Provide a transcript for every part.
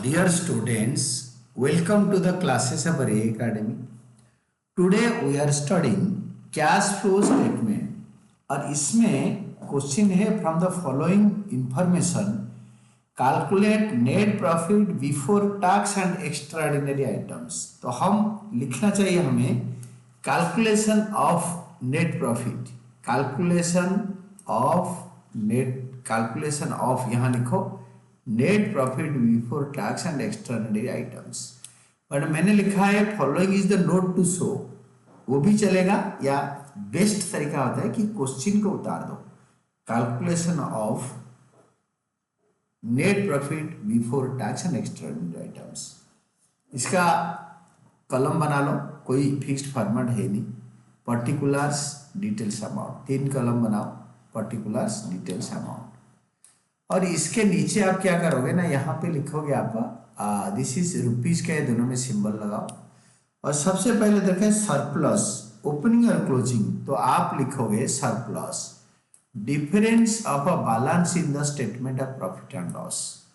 Dear students, welcome to the classes of Ray Academy. Today we are studying cash flow statement और इसमें question है from the following information calculate net profit before tax and extraordinary items. तो हम लिखना चाहिए हमें calculation of net profit, calculation of यहाँ लिखो net profit before tax and extraordinary items. But मैंने लिखा है following is the note to show, वो भी चलेगा या बेस्ट तरीका होता है कि क्वेश्चन को उतार दो। Calculation of net profit before tax and extraordinary items, इसका कॉलम बना लो, कोई फिक्स्ड फॉर्मेट है नहीं। पर्टिकुलर्स डिटेल्स अमाउंट, 3 कॉलम बनाओ, पर्टिकुलर्स डिटेल्स अमाउंट। और इसके नीचे आप क्या करोगे ना, यहाँ पे लिखोगे आपका दिस इज रुपीज का, दोनों में सिंबल लगाओ। और सबसे पहले देखें सरप्लस, ओपनिंग और क्लोजिंग, तो आप लिखोगे surplus difference of a balance in the statement of profit and loss.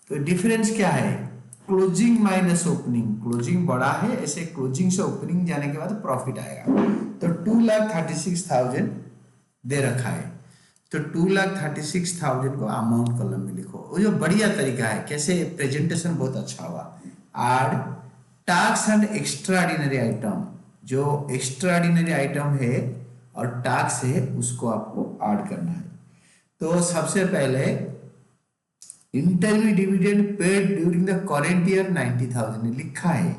तो डिफरेंस क्या है, क्लोजिंग माइनस ओपनिंग। क्लोजिंग बड़ा है, ऐसे क्लोजिंग से ओपनिंग जाने के बाद प्रॉफिट आएगा। तो 2,36,000 दे रखा है, तो 2,36,000 को अमाउंट कॉलम में लिखो। वो जो बढ़िया तरीका है, कैसे प्रेजेंटेशन बहुत अच्छा हुआ। Add tax and extraordinary item, जो एक्स्ट्राऑर्डिनरी आइटम है और टैक्स है उसको आपको ऐड करना है। तो सबसे पहले interim dividend paid during the current year 90,000 लिखा है।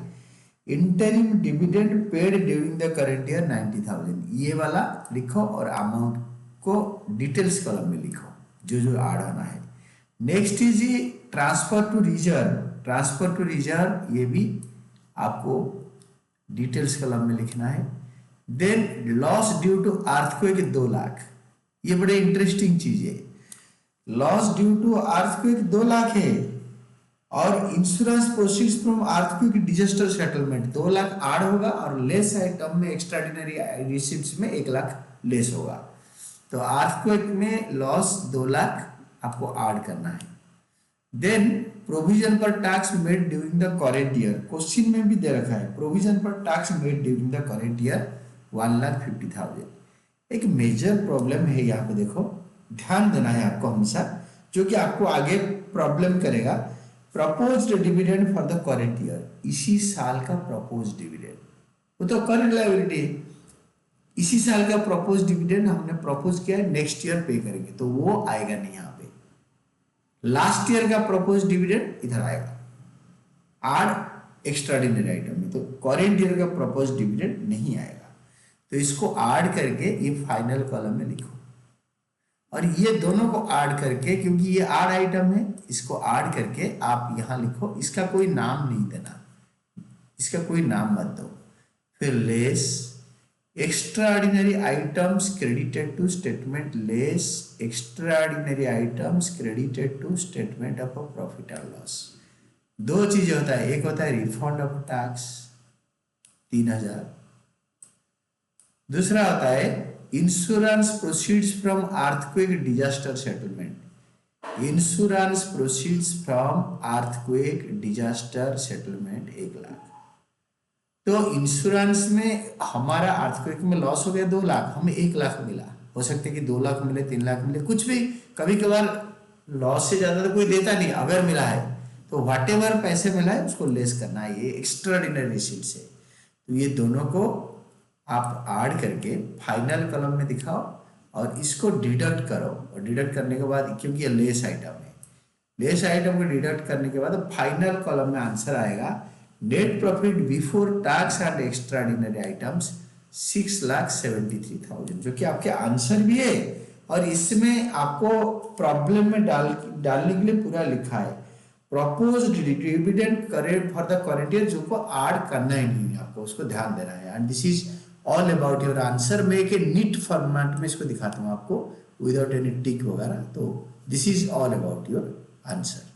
Interim dividend paid during the current year 90,000, ये वाला लिखो और अमाउंट को डिटेल्स कॉलम में लिखो जो जो ऐड होना है। Next is transfer to reserve, transfer to reserve ये भी आपको डिटेल्स कॉलम में लिखना है। Then loss due to earthquake 2 lakh, ये बड़े इंटरेस्टिंग चीज है। Loss due to earthquake 2 lakh है और insurance proceeds from earthquake disaster settlement 2 lakh add होगा और लेस आइटम में एक्स्ट्राऑर्डिनरी रिसीप्ट्स में 1 लाख लेस होगा। तो अर्थक्वेक में लॉस 2 लाख आपको ऐड करना है। देन प्रोविजन पर tax made during the current year, question में भी दे रखा है प्रोविजन पर tax made during the current year 1,50,000। एक मेजर प्रॉब्लम है यहाँ पे, देखो ध्यान देना है आपको हमेशा, जो कि आपको आगे प्रॉब्लम करेगा। Proposed dividend for the current year, इसी साल का प्रपोज्ड डिविडेंड, वो तो करेंट लायबिलिटी है। इसी साल का प्रपोज डिविडेंड हमने प्रपोज किया है, नेक्स्ट ईयर पे करेंगे, तो वो आएगा नहीं यहाँ पे। लास्ट ईयर का प्रपोज डिविडेंड इधर आएगा ऐड एक्स्ट्राऑर्डिनरी आइटम में, तो करेंट ईयर का प्रपोज डिविडेंड नहीं आएगा। तो इसको ऐड करके ये फाइनल कॉलम में लिखो और ये दोनों को ऐड करके, क्योंकि ये ऐड आइटम है, इसको ऐड करके आप यहाँ लिखो। इसका कोई नाम नहीं देना, इसका कोई नाम मत दो। फिर less extraordinary items credited to statement less extraordinary items credited to statement of a profit and loss। 2 चीजें होता है, एक होता है रिफंड ऑफ टैक्स 3,000, दूसरा होता है insurance proceeds from earthquake disaster settlement. Insurance proceeds from earthquake disaster settlement 1 lakh. तो इंश्योरेंस में हमारा अर्थक्वेक में लॉस हो गया 2 लाख, हमें 1 लाख मिला। हो सकता है कि 2 लाख मिले, 3 लाख मिले, कुछ भी। कभी कभार लॉस से ज्यादा तो कोई देता नहीं, अगर मिला है तो व्हाटएवर पैसे मिला है उसको लेस करना है, ये एक्स्ट्राऑर्डिनरी रिसीट से। तो ये दोनों को आप ऐड करके फाइनल कॉलम में दिखाओ और इसको डिडक्ट करो। और डिडक्ट करने के बाद, क्योंकि ये लेस आइटम है, लेस आइटम को डिडक्ट करने के बाद फाइनल कॉलम में आंसर आएगा net profit before tax and extraordinary items 6,73,000, जो कि आपके आंसर भी है। और इसमें आपको प्रॉब्लम में डालने के लिए पूरा लिखा है proposed dividend current for the current year, जो को ऐड करना ही नहीं है आपको, उसको ध्यान देना है। And this is all about your answer. मैं एक नीट फॉर्मेट में इसको दिखाता हूँ आपको विदाउट एनी टिक वगैरह। तो this is all about your answer.